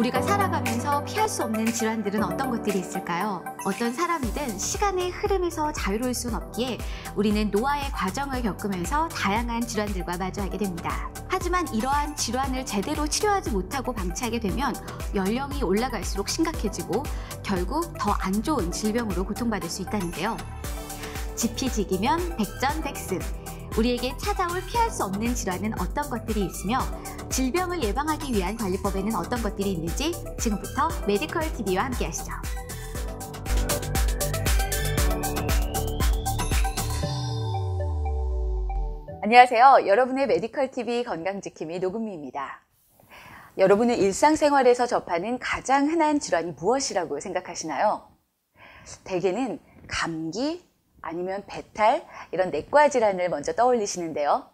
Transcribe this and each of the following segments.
우리가 살아가면서 피할 수 없는 질환들은 어떤 것들이 있을까요? 어떤 사람이든 시간의 흐름에서 자유로울 수는 없기에 우리는 노화의 과정을 겪으면서 다양한 질환들과 마주하게 됩니다. 하지만 이러한 질환을 제대로 치료하지 못하고 방치하게 되면 연령이 올라갈수록 심각해지고 결국 더 안 좋은 질병으로 고통받을 수 있다는데요. 지피지기면 백전백승. 우리에게 찾아올 피할 수 없는 질환은 어떤 것들이 있으며 질병을 예방하기 위한 관리법에는 어떤 것들이 있는지 지금부터 메디컬 TV와 함께 하시죠. 안녕하세요. 여러분의 메디컬 TV 건강지킴이 노금미입니다. 여러분은 일상생활에서 접하는 가장 흔한 질환이 무엇이라고 생각하시나요? 대개는 감기, 아니면 배탈, 이런 내과 질환을 먼저 떠올리시는데요.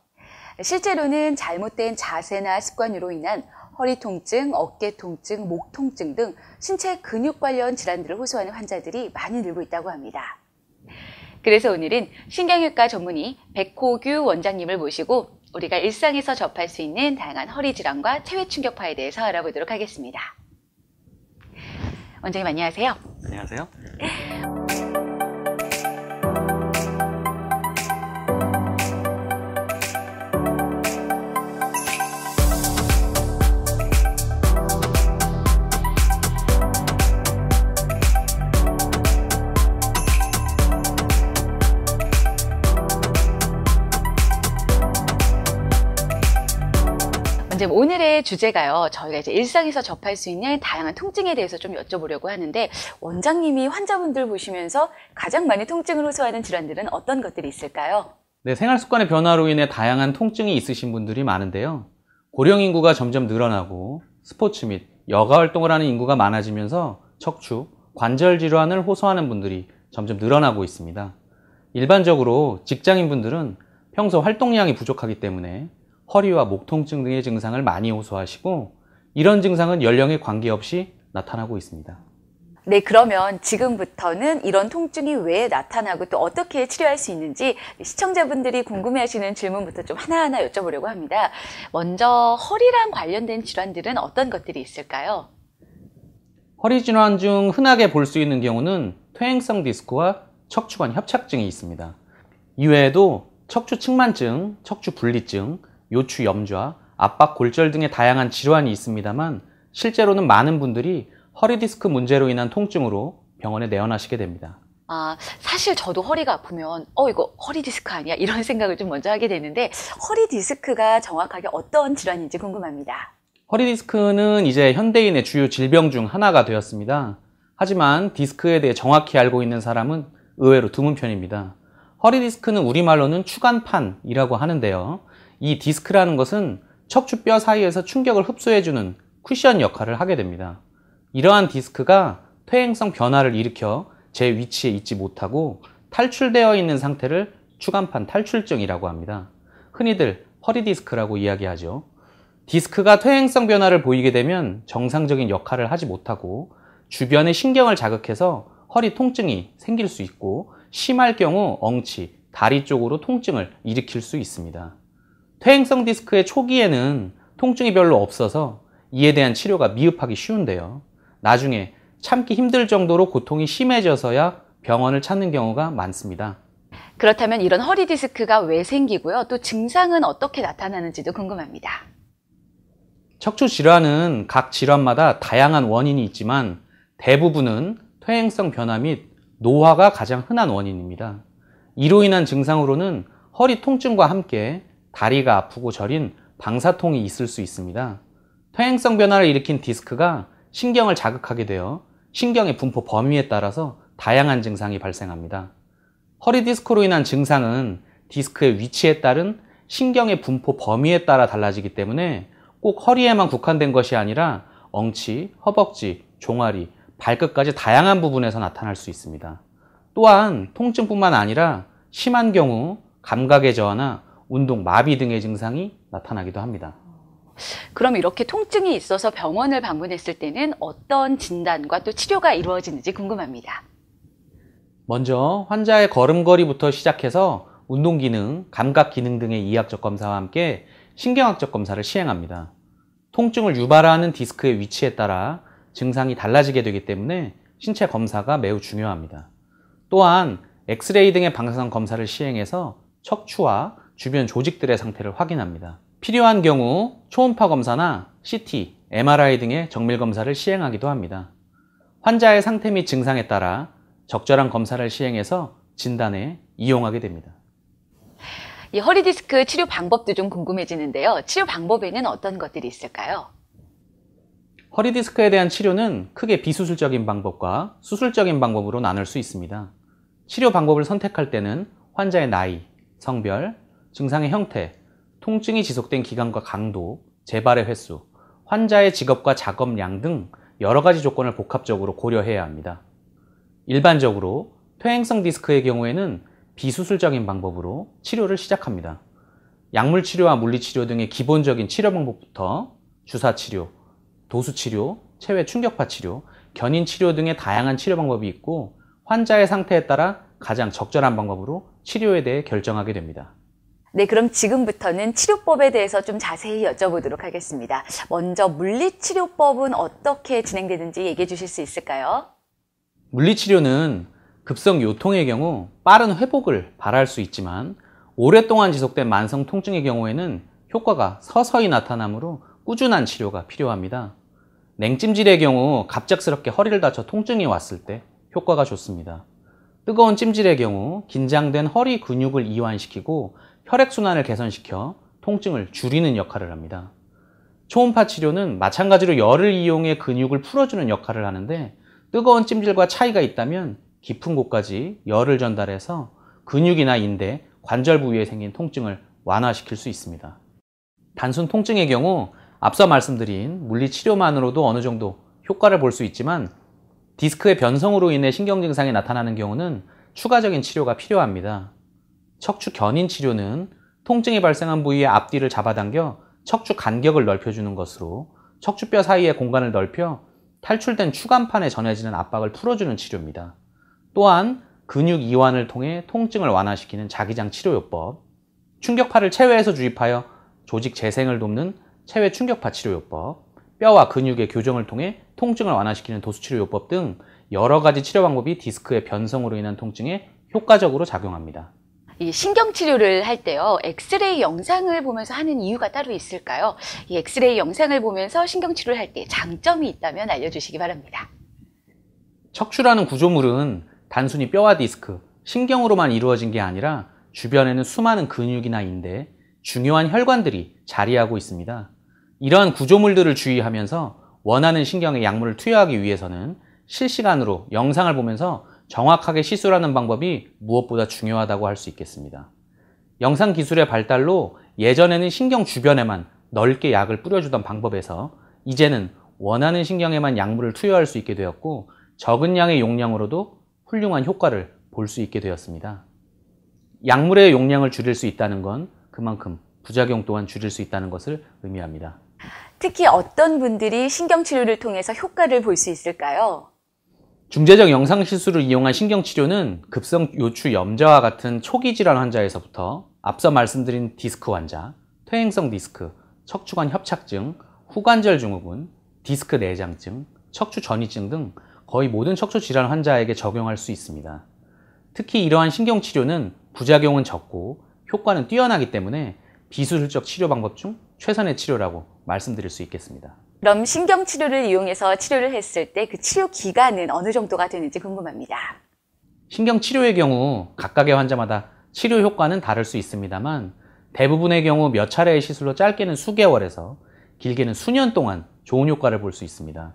실제로는 잘못된 자세나 습관으로 인한 허리 통증, 어깨 통증, 목 통증 등 신체 근육 관련 질환들을 호소하는 환자들이 많이 늘고 있다고 합니다. 그래서 오늘은 신경외과 전문의 백호규 원장님을 모시고 우리가 일상에서 접할 수 있는 다양한 허리 질환과 체외 충격파에 대해서 알아보도록 하겠습니다. 원장님 안녕하세요. 안녕하세요. 오늘의 주제가요. 저희가 이제 일상에서 접할 수 있는 다양한 통증에 대해서 좀 여쭤보려고 하는데 원장님이 환자분들 보시면서 가장 많이 통증을 호소하는 질환들은 어떤 것들이 있을까요? 네, 생활 습관의 변화로 인해 다양한 통증이 있으신 분들이 많은데요. 고령 인구가 점점 늘어나고 스포츠 및 여가 활동을 하는 인구가 많아지면서 척추, 관절 질환을 호소하는 분들이 점점 늘어나고 있습니다. 일반적으로 직장인분들은 평소 활동량이 부족하기 때문에 허리와 목 통증 등의 증상을 많이 호소하시고 이런 증상은 연령에 관계없이 나타나고 있습니다. 네, 그러면 지금부터는 이런 통증이 왜 나타나고 또 어떻게 치료할 수 있는지 시청자분들이 궁금해하시는 질문부터 좀 하나하나 여쭤보려고 합니다. 먼저 허리랑 관련된 질환들은 어떤 것들이 있을까요? 허리 질환 중 흔하게 볼 수 있는 경우는 퇴행성 디스크와 척추관 협착증이 있습니다. 이외에도 척추 측만증, 척추 분리증, 요추 염좌, 압박 골절 등의 다양한 질환이 있습니다만 실제로는 많은 분들이 허리 디스크 문제로 인한 통증으로 병원에 내원하시게 됩니다. 사실 저도 허리가 아프면 이거 허리 디스크 아니야? 이런 생각을 좀 먼저 하게 되는데 허리 디스크가 정확하게 어떤 질환인지 궁금합니다. 허리 디스크는 이제 현대인의 주요 질병 중 하나가 되었습니다. 하지만 디스크에 대해 정확히 알고 있는 사람은 의외로 드문 편입니다. 허리 디스크는 우리말로는 추간판이라고 하는데요. 이 디스크라는 것은 척추뼈 사이에서 충격을 흡수해주는 쿠션 역할을 하게 됩니다. 이러한 디스크가 퇴행성 변화를 일으켜 제 위치에 있지 못하고 탈출되어 있는 상태를 추간판 탈출증이라고 합니다. 흔히들 허리 디스크라고 이야기하죠. 디스크가 퇴행성 변화를 보이게 되면 정상적인 역할을 하지 못하고 주변의 신경을 자극해서 허리 통증이 생길 수 있고 심할 경우 엉치, 다리 쪽으로 통증을 일으킬 수 있습니다. 퇴행성 디스크의 초기에는 통증이 별로 없어서 이에 대한 치료가 미흡하기 쉬운데요. 나중에 참기 힘들 정도로 고통이 심해져서야 병원을 찾는 경우가 많습니다. 그렇다면 이런 허리 디스크가 왜 생기고요? 또 증상은 어떻게 나타나는지도 궁금합니다. 척추 질환은 각 질환마다 다양한 원인이 있지만 대부분은 퇴행성 변화 및 노화가 가장 흔한 원인입니다. 이로 인한 증상으로는 허리 통증과 함께 다리가 아프고 저린 방사통이 있을 수 있습니다. 퇴행성 변화를 일으킨 디스크가 신경을 자극하게 되어 신경의 분포 범위에 따라서 다양한 증상이 발생합니다. 허리 디스크로 인한 증상은 디스크의 위치에 따른 신경의 분포 범위에 따라 달라지기 때문에 꼭 허리에만 국한된 것이 아니라 엉치, 허벅지, 종아리, 발끝까지 다양한 부분에서 나타날 수 있습니다. 또한 통증뿐만 아니라 심한 경우 감각의 저하나 운동 마비 등의 증상이 나타나기도 합니다. 그럼 이렇게 통증이 있어서 병원을 방문했을 때는 어떤 진단과 또 치료가 이루어지는지 궁금합니다. 먼저 환자의 걸음걸이부터 시작해서 운동기능, 감각기능 등의 이학적 검사와 함께 신경학적 검사를 시행합니다. 통증을 유발하는 디스크의 위치에 따라 증상이 달라지게 되기 때문에 신체 검사가 매우 중요합니다. 또한 엑스레이 등의 방사선 검사를 시행해서 척추와 주변 조직들의 상태를 확인합니다. 필요한 경우 초음파 검사나 CT, MRI 등의 정밀 검사를 시행하기도 합니다. 환자의 상태 및 증상에 따라 적절한 검사를 시행해서 진단에 이용하게 됩니다. 이 허리 디스크 치료 방법도 좀 궁금해지는데요. 치료 방법에는 어떤 것들이 있을까요? 허리 디스크에 대한 치료는 크게 비수술적인 방법과 수술적인 방법으로 나눌 수 있습니다. 치료 방법을 선택할 때는 환자의 나이, 성별, 증상의 형태, 통증이 지속된 기간과 강도, 재발의 횟수, 환자의 직업과 작업량 등 여러 가지 조건을 복합적으로 고려해야 합니다. 일반적으로 퇴행성 디스크의 경우에는 비수술적인 방법으로 치료를 시작합니다. 약물 치료와 물리치료 등의 기본적인 치료 방법부터 주사치료, 도수치료, 체외 충격파 치료, 견인치료 등의 다양한 치료 방법이 있고 환자의 상태에 따라 가장 적절한 방법으로 치료에 대해 결정하게 됩니다. 네, 그럼 지금부터는 치료법에 대해서 좀 자세히 여쭤보도록 하겠습니다. 먼저 물리치료법은 어떻게 진행되는지 얘기해 주실 수 있을까요? 물리치료는 급성 요통의 경우 빠른 회복을 바랄 수 있지만 오랫동안 지속된 만성 통증의 경우에는 효과가 서서히 나타나므로 꾸준한 치료가 필요합니다. 냉찜질의 경우 갑작스럽게 허리를 다쳐 통증이 왔을 때 효과가 좋습니다. 뜨거운 찜질의 경우 긴장된 허리 근육을 이완시키고 혈액순환을 개선시켜 통증을 줄이는 역할을 합니다. 초음파 치료는 마찬가지로 열을 이용해 근육을 풀어주는 역할을 하는데 뜨거운 찜질과 차이가 있다면 깊은 곳까지 열을 전달해서 근육이나 인대, 관절 부위에 생긴 통증을 완화시킬 수 있습니다. 단순 통증의 경우 앞서 말씀드린 물리치료만으로도 어느 정도 효과를 볼 수 있지만 디스크의 변성으로 인해 신경 증상이 나타나는 경우는 추가적인 치료가 필요합니다. 척추 견인 치료는 통증이 발생한 부위의 앞뒤를 잡아당겨 척추 간격을 넓혀주는 것으로 척추뼈 사이의 공간을 넓혀 탈출된 추간판에 전해지는 압박을 풀어주는 치료입니다. 또한 근육 이완을 통해 통증을 완화시키는 자기장 치료요법, 충격파를 체외에서 주입하여 조직 재생을 돕는 체외 충격파 치료요법, 뼈와 근육의 교정을 통해 통증을 완화시키는 도수치료요법 등 여러 가지 치료 방법이 디스크의 변성으로 인한 통증에 효과적으로 작용합니다. 이 신경치료를 할 때요, 엑스레이 영상을 보면서 하는 이유가 따로 있을까요? 이 엑스레이 영상을 보면서 신경치료를 할 때 장점이 있다면 알려주시기 바랍니다. 척추라는 구조물은 단순히 뼈와 디스크, 신경으로만 이루어진 게 아니라 주변에는 수많은 근육이나 인대, 중요한 혈관들이 자리하고 있습니다. 이러한 구조물들을 주의하면서 원하는 신경에 약물을 투여하기 위해서는 실시간으로 영상을 보면서 정확하게 시술하는 방법이 무엇보다 중요하다고 할 수 있겠습니다. 영상 기술의 발달로 예전에는 신경 주변에만 넓게 약을 뿌려주던 방법에서 이제는 원하는 신경에만 약물을 투여할 수 있게 되었고 적은 양의 용량으로도 훌륭한 효과를 볼 수 있게 되었습니다. 약물의 용량을 줄일 수 있다는 건 그만큼 부작용 또한 줄일 수 있다는 것을 의미합니다. 특히 어떤 분들이 신경치료를 통해서 효과를 볼 수 있을까요? 중재적 영상시술을 이용한 신경치료는 급성 요추 염좌와 같은 초기 질환 환자에서부터 앞서 말씀드린 디스크 환자, 퇴행성 디스크, 척추관 협착증, 후관절 증후군, 디스크 내장증, 척추 전이증 등 거의 모든 척추 질환 환자에게 적용할 수 있습니다. 특히 이러한 신경치료는 부작용은 적고 효과는 뛰어나기 때문에 비수술적 치료 방법 중 최선의 치료라고 말씀드릴 수 있겠습니다. 그럼 신경치료를 이용해서 치료를 했을 때 그 치료 기간은 어느 정도가 되는지 궁금합니다. 신경치료의 경우 각각의 환자마다 치료 효과는 다를 수 있습니다만 대부분의 경우 몇 차례의 시술로 짧게는 수개월에서 길게는 수년 동안 좋은 효과를 볼 수 있습니다.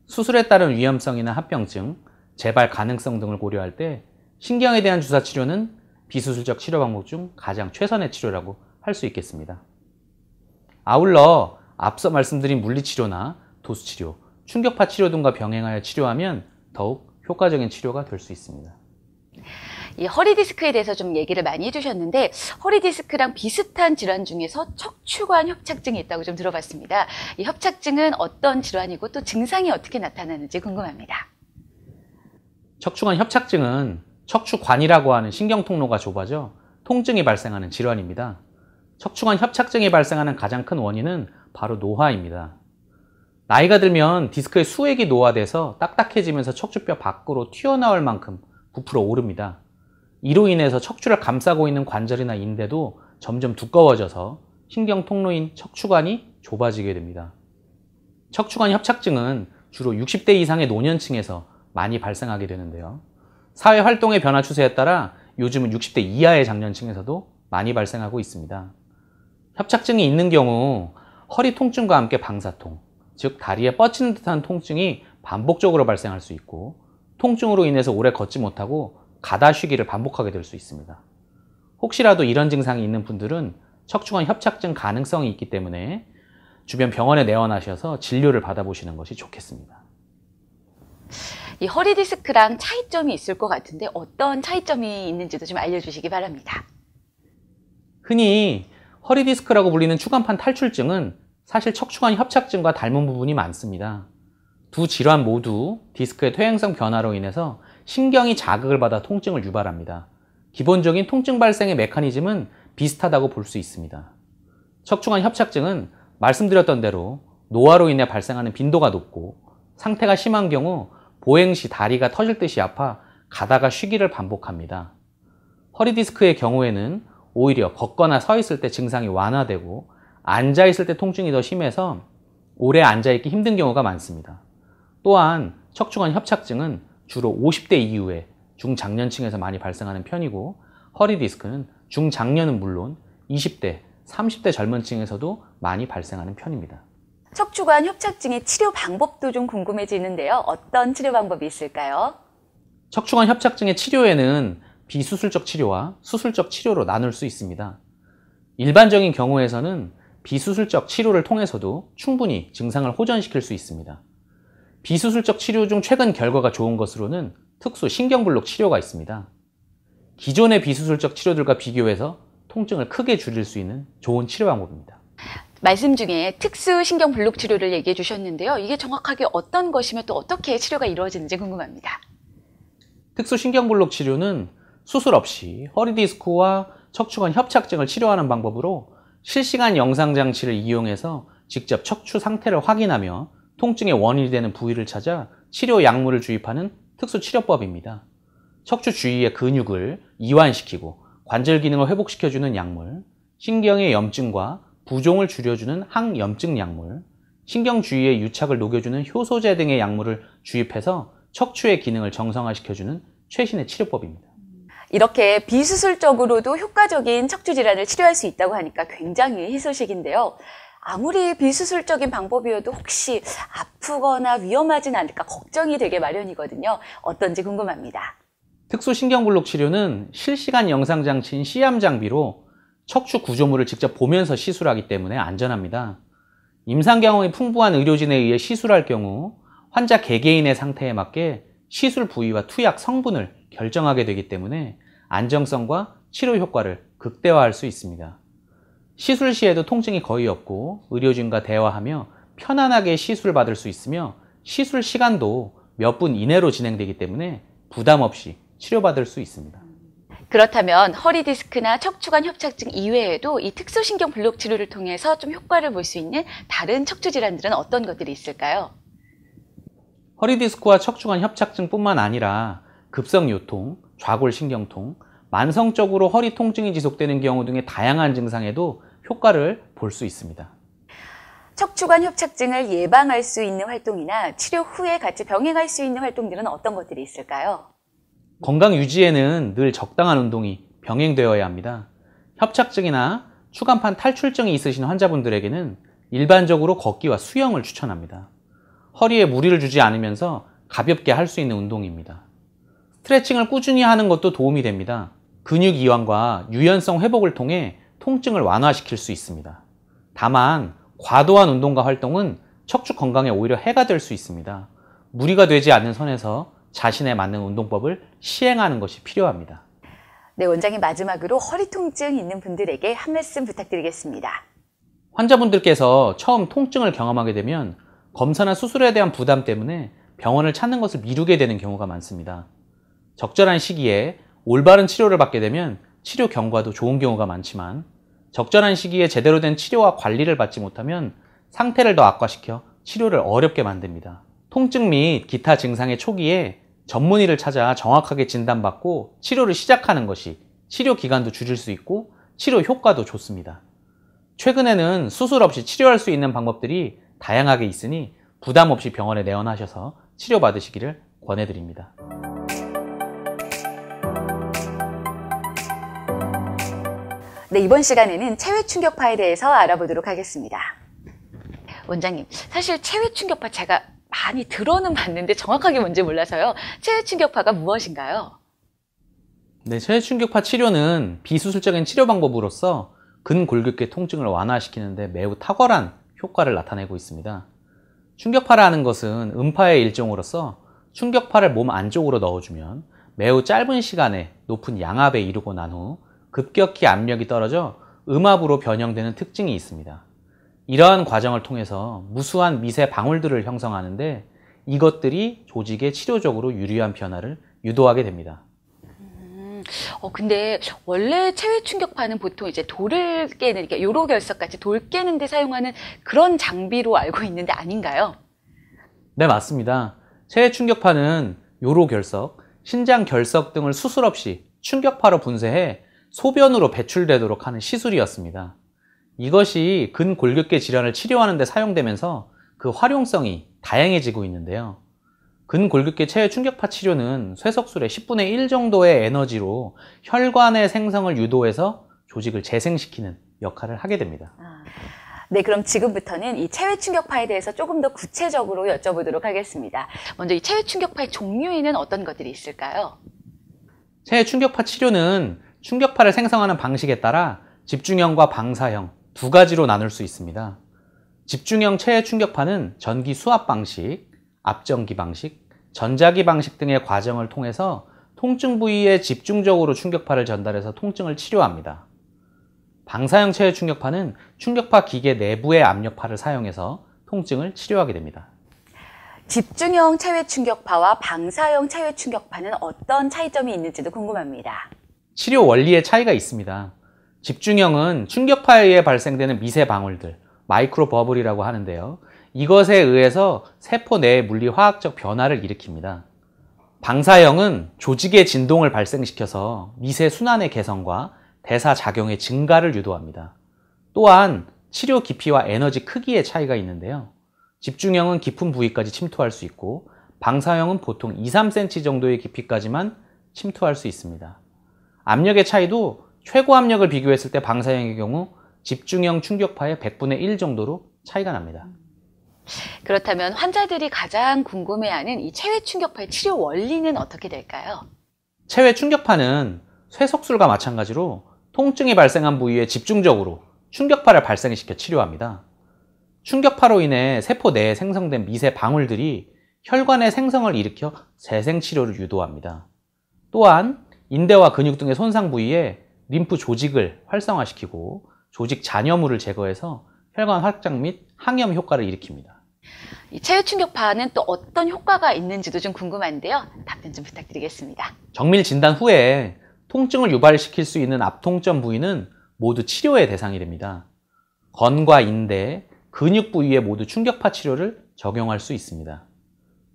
수술에 따른 위험성이나 합병증, 재발 가능성 등을 고려할 때 신경에 대한 주사치료는 비수술적 치료 방법 중 가장 최선의 치료라고 할 수 있겠습니다. 아울러 앞서 말씀드린 물리치료나 도수치료, 충격파 치료 등과 병행하여 치료하면 더욱 효과적인 치료가 될 수 있습니다. 이 허리 디스크에 대해서 좀 얘기를 많이 해주셨는데 허리 디스크랑 비슷한 질환 중에서 척추관 협착증이 있다고 좀 들어봤습니다. 이 협착증은 어떤 질환이고 또 증상이 어떻게 나타나는지 궁금합니다. 척추관 협착증은 척추관이라고 하는 신경통로가 좁아져 통증이 발생하는 질환입니다. 척추관 협착증이 발생하는 가장 큰 원인은 바로 노화입니다. 나이가 들면 디스크의 수액이 노화돼서 딱딱해지면서 척추뼈 밖으로 튀어나올 만큼 부풀어 오릅니다. 이로 인해서 척추를 감싸고 있는 관절이나 인대도 점점 두꺼워져서 신경 통로인 척추관이 좁아지게 됩니다. 척추관 협착증은 주로 60대 이상의 노년층에서 많이 발생하게 되는데요. 사회 활동의 변화 추세에 따라 요즘은 60대 이하의 장년층에서도 많이 발생하고 있습니다. 협착증이 있는 경우 허리 통증과 함께 방사통, 즉 다리에 뻗치는 듯한 통증이 반복적으로 발생할 수 있고, 통증으로 인해서 오래 걷지 못하고 가다 쉬기를 반복하게 될 수 있습니다. 혹시라도 이런 증상이 있는 분들은 척추관 협착증 가능성이 있기 때문에 주변 병원에 내원하셔서 진료를 받아보시는 것이 좋겠습니다. 이 허리 디스크랑 차이점이 있을 것 같은데 어떤 차이점이 있는지도 좀 알려주시기 바랍니다. 흔히 허리 디스크라고 불리는 추간판 탈출증은 사실 척추관 협착증과 닮은 부분이 많습니다. 두 질환 모두 디스크의 퇴행성 변화로 인해서 신경이 자극을 받아 통증을 유발합니다. 기본적인 통증 발생의 메커니즘은 비슷하다고 볼 수 있습니다. 척추관 협착증은 말씀드렸던 대로 노화로 인해 발생하는 빈도가 높고, 상태가 심한 경우 보행 시 다리가 터질 듯이 아파 가다가 쉬기를 반복합니다. 허리 디스크의 경우에는 오히려 걷거나 서 있을 때 증상이 완화되고 앉아 있을 때 통증이 더 심해서 오래 앉아 있기 힘든 경우가 많습니다. 또한 척추관 협착증은 주로 50대 이후에 중장년층에서 많이 발생하는 편이고, 허리 디스크는 중장년은 물론 20대, 30대 젊은 층에서도 많이 발생하는 편입니다. 척추관 협착증의 치료 방법도 좀 궁금해지는데요. 어떤 치료 방법이 있을까요? 척추관 협착증의 치료에는 비수술적 치료와 수술적 치료로 나눌 수 있습니다. 일반적인 경우에서는 비수술적 치료를 통해서도 충분히 증상을 호전시킬 수 있습니다. 비수술적 치료 중 최근 결과가 좋은 것으로는 특수 신경블록 치료가 있습니다. 기존의 비수술적 치료들과 비교해서 통증을 크게 줄일 수 있는 좋은 치료 방법입니다. 말씀 중에 특수신경 블록 치료를 얘기해 주셨는데요. 이게 정확하게 어떤 것이며 또 어떻게 치료가 이루어지는지 궁금합니다. 특수신경블록 치료는 수술 없이 허리 디스크와 척추관 협착증을 치료하는 방법으로 실시간 영상장치를 이용해서 직접 척추 상태를 확인하며 통증의 원인이 되는 부위를 찾아 치료 약물을 주입하는 특수치료법입니다. 척추 주위의 근육을 이완시키고 관절 기능을 회복시켜주는 약물, 신경의 염증과 부종을 줄여주는 항염증 약물, 신경 주위의 유착을 녹여주는 효소제 등의 약물을 주입해서 척추의 기능을 정상화시켜주는 최신의 치료법입니다. 이렇게 비수술적으로도 효과적인 척추 질환을 치료할 수 있다고 하니까 굉장히 희소식인데요. 아무리 비수술적인 방법이어도 혹시 아프거나 위험하진 않을까 걱정이 되게 마련이거든요. 어떤지 궁금합니다. 특수신경블록 치료는 실시간 영상장치인 C암 장비로 척추 구조물을 직접 보면서 시술하기 때문에 안전합니다. 임상 경험이 풍부한 의료진에 의해 시술할 경우 환자 개개인의 상태에 맞게 시술 부위와 투약 성분을 결정하게 되기 때문에 안정성과 치료 효과를 극대화할 수 있습니다. 시술 시에도 통증이 거의 없고 의료진과 대화하며 편안하게 시술을 받을 수 있으며 시술 시간도 몇 분 이내로 진행되기 때문에 부담 없이 치료받을 수 있습니다. 그렇다면 허리 디스크나 척추관 협착증 이외에도 이 특수신경 블록 치료를 통해서 좀 효과를 볼 수 있는 다른 척추 질환들은 어떤 것들이 있을까요? 허리 디스크와 척추관 협착증뿐만 아니라 급성 요통, 좌골신경통, 만성적으로 허리 통증이 지속되는 경우 등의 다양한 증상에도 효과를 볼 수 있습니다. 척추관 협착증을 예방할 수 있는 활동이나 치료 후에 같이 병행할 수 있는 활동들은 어떤 것들이 있을까요? 건강 유지에는 늘 적당한 운동이 병행되어야 합니다. 협착증이나 추간판 탈출증이 있으신 환자분들에게는 일반적으로 걷기와 수영을 추천합니다. 허리에 무리를 주지 않으면서 가볍게 할 수 있는 운동입니다. 스트레칭을 꾸준히 하는 것도 도움이 됩니다. 근육 이완과 유연성 회복을 통해 통증을 완화시킬 수 있습니다. 다만 과도한 운동과 활동은 척추 건강에 오히려 해가 될 수 있습니다. 무리가 되지 않는 선에서 자신에 맞는 운동법을 시행하는 것이 필요합니다. 네, 원장님 마지막으로 허리 통증 있는 분들에게 한 말씀 부탁드리겠습니다. 환자분들께서 처음 통증을 경험하게 되면 검사나 수술에 대한 부담 때문에 병원을 찾는 것을 미루게 되는 경우가 많습니다. 적절한 시기에 올바른 치료를 받게 되면 치료 경과도 좋은 경우가 많지만 적절한 시기에 제대로 된 치료와 관리를 받지 못하면 상태를 더 악화시켜 치료를 어렵게 만듭니다. 통증 및 기타 증상의 초기에 전문의를 찾아 정확하게 진단받고 치료를 시작하는 것이 치료 기간도 줄일 수 있고 치료 효과도 좋습니다. 최근에는 수술 없이 치료할 수 있는 방법들이 다양하게 있으니 부담 없이 병원에 내원하셔서 치료받으시기를 권해드립니다. 네, 이번 시간에는 체외 충격파에 대해서 알아보도록 하겠습니다. 원장님, 사실 체외 충격파 제가 많이 들어는 봤는데 정확하게 뭔지 몰라서요. 체외 충격파가 무엇인가요? 네, 체외 충격파 치료는 비수술적인 치료 방법으로서 근골격계 통증을 완화시키는 데 매우 탁월한 효과를 나타내고 있습니다. 충격파라는 것은 음파의 일종으로서 충격파를 몸 안쪽으로 넣어주면 매우 짧은 시간에 높은 양압에 이르고 난 후 급격히 압력이 떨어져 음압으로 변형되는 특징이 있습니다. 이러한 과정을 통해서 무수한 미세 방울들을 형성하는데 이것들이 조직에 치료적으로 유리한 변화를 유도하게 됩니다. 근데 원래 체외 충격파는 보통 이제 돌을 깨는, 그러니까 요로 결석 같이 돌 깨는 데 사용하는 그런 장비로 알고 있는데 아닌가요? 네, 맞습니다. 체외 충격파는 요로 결석, 신장 결석 등을 수술 없이 충격파로 분쇄해 소변으로 배출되도록 하는 시술이었습니다. 이것이 근골격계 질환을 치료하는 데 사용되면서 그 활용성이 다양해지고 있는데요. 근골격계 체외 충격파 치료는 쇠석술의 10분의 1 정도의 에너지로 혈관의 생성을 유도해서 조직을 재생시키는 역할을 하게 됩니다. 네, 그럼 지금부터는 이 체외 충격파에 대해서 조금 더 구체적으로 여쭤보도록 하겠습니다. 먼저 이 체외 충격파의 종류에는 어떤 것들이 있을까요? 체외 충격파 치료는 충격파를 생성하는 방식에 따라 집중형과 방사형 두 가지로 나눌 수 있습니다. 집중형 체외 충격파는 전기 수압 방식, 압전기 방식, 전자기 방식 등의 과정을 통해서 통증 부위에 집중적으로 충격파를 전달해서 통증을 치료합니다. 방사형 체외 충격파는 충격파 기계 내부의 압력파를 사용해서 통증을 치료하게 됩니다. 집중형 체외 충격파와 방사형 체외 충격파는 어떤 차이점이 있는지도 궁금합니다. 치료 원리의 차이가 있습니다. 집중형은 충격파에 의해 발생되는 미세 방울들, 마이크로 버블이라고 하는데요. 이것에 의해서 세포 내의 물리화학적 변화를 일으킵니다. 방사형은 조직의 진동을 발생시켜서 미세 순환의 개선과 대사작용의 증가를 유도합니다. 또한 치료 깊이와 에너지 크기의 차이가 있는데요. 집중형은 깊은 부위까지 침투할 수 있고 방사형은 보통 2-3cm 정도의 깊이까지만 침투할 수 있습니다. 압력의 차이도 최고 압력을 비교했을 때 방사형의 경우 집중형 충격파의 100분의 1 정도로 차이가 납니다. 그렇다면 환자들이 가장 궁금해하는 이 체외 충격파의 치료 원리는 어떻게 될까요? 체외 충격파는 쇠석술과 마찬가지로 통증이 발생한 부위에 집중적으로 충격파를 발생시켜 치료합니다. 충격파로 인해 세포 내에 생성된 미세 방울들이 혈관의 생성을 일으켜 재생치료를 유도합니다. 또한 인대와 근육 등의 손상 부위에 림프 조직을 활성화시키고 조직 잔여물을 제거해서 혈관 확장 및 항염 효과를 일으킵니다. 이 체외 충격파는 또 어떤 효과가 있는지도 좀 궁금한데요. 답변 좀 부탁드리겠습니다. 정밀 진단 후에 통증을 유발시킬 수 있는 압통점 부위는 모두 치료의 대상이 됩니다. 건과 인대, 근육 부위에 모두 충격파 치료를 적용할 수 있습니다.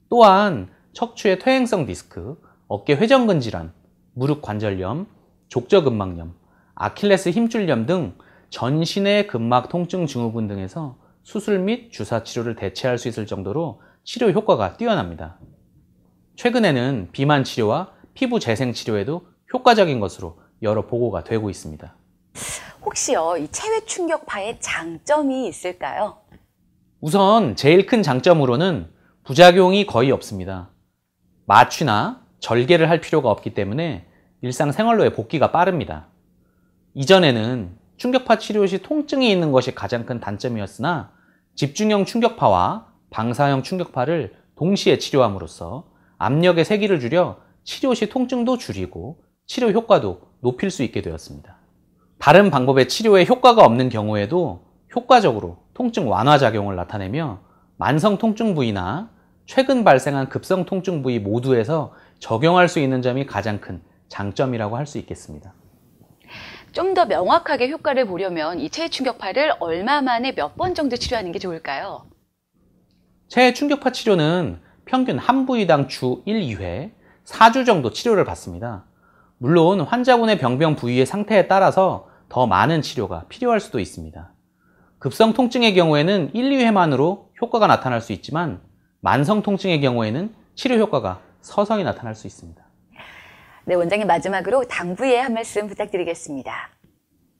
또한 척추의 퇴행성 디스크, 어깨 회전근 질환, 무릎 관절염, 족저근막염, 아킬레스 힘줄염 등 전신의 근막 통증 증후군 등에서 수술 및 주사 치료를 대체할 수 있을 정도로 치료 효과가 뛰어납니다. 최근에는 비만 치료와 피부 재생 치료에도 효과적인 것으로 여러 보고가 되고 있습니다. 혹시요, 이 체외 충격파의 장점이 있을까요? 우선 제일 큰 장점으로는 부작용이 거의 없습니다. 마취나 절개를 할 필요가 없기 때문에 일상생활로의 복귀가 빠릅니다. 이전에는 충격파 치료 시 통증이 있는 것이 가장 큰 단점이었으나 집중형 충격파와 방사형 충격파를 동시에 치료함으로써 압력의 세기를 줄여 치료 시 통증도 줄이고 치료 효과도 높일 수 있게 되었습니다. 다른 방법의 치료에 효과가 없는 경우에도 효과적으로 통증 완화 작용을 나타내며 만성 통증 부위나 최근 발생한 급성 통증 부위 모두에서 적용할 수 있는 점이 가장 큰 장점이라고 할 수 있겠습니다. 좀 더 명확하게 효과를 보려면 이 체외 충격파를 얼마 만에 몇 번 정도 치료하는 게 좋을까요? 체외 충격파 치료는 평균 한 부위당 주 1, 2회, 4주 정도 치료를 받습니다. 물론 환자분의 병변 부위의 상태에 따라서 더 많은 치료가 필요할 수도 있습니다. 급성 통증의 경우에는 1, 2회만으로 효과가 나타날 수 있지만 만성 통증의 경우에는 치료 효과가 서서히 나타날 수 있습니다. 네, 원장님 마지막으로 당부에 한 말씀 부탁드리겠습니다.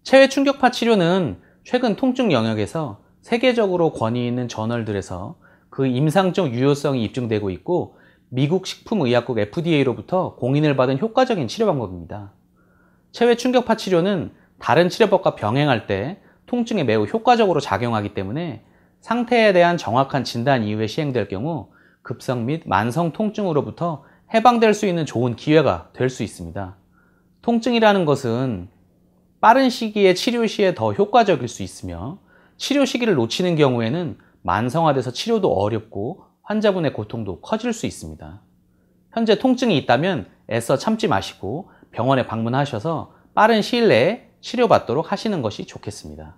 체외 충격파 치료는 최근 통증 영역에서 세계적으로 권위 있는 저널들에서 그 임상적 유효성이 입증되고 있고 미국 식품의약국 FDA로부터 공인을 받은 효과적인 치료 방법입니다. 체외 충격파 치료는 다른 치료법과 병행할 때 통증에 매우 효과적으로 작용하기 때문에 상태에 대한 정확한 진단 이후에 시행될 경우 급성 및 만성 통증으로부터 해방될 수 있는 좋은 기회가 될 수 있습니다. 통증이라는 것은 빠른 시기에 치료 시에 더 효과적일 수 있으며 치료 시기를 놓치는 경우에는 만성화돼서 치료도 어렵고 환자분의 고통도 커질 수 있습니다. 현재 통증이 있다면 애써 참지 마시고 병원에 방문하셔서 빠른 시일 내에 치료받도록 하시는 것이 좋겠습니다.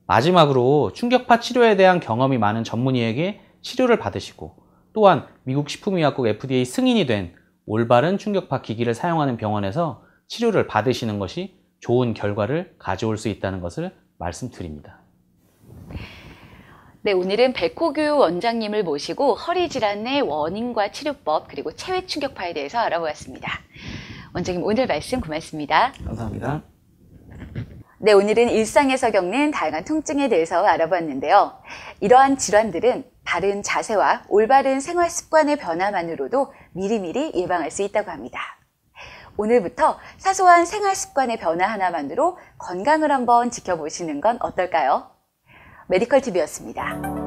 마지막으로 충격파 치료에 대한 경험이 많은 전문의에게 치료를 받으시고 또한 미국 식품의약국 FDA 승인이 된 올바른 충격파 기기를 사용하는 병원에서 치료를 받으시는 것이 좋은 결과를 가져올 수 있다는 것을 말씀드립니다. 네, 오늘은 백호규 원장님을 모시고 허리 질환의 원인과 치료법 그리고 체외 충격파에 대해서 알아보았습니다. 원장님 오늘 말씀 고맙습니다. 감사합니다. 네, 오늘은 일상에서 겪는 다양한 통증에 대해서 알아보았는데요. 이러한 질환들은 바른 자세와 올바른 생활 습관의 변화만으로도 미리미리 예방할 수 있다고 합니다. 오늘부터 사소한 생활 습관의 변화 하나만으로 건강을 한번 지켜보시는 건 어떨까요? 메디컬 TV였습니다.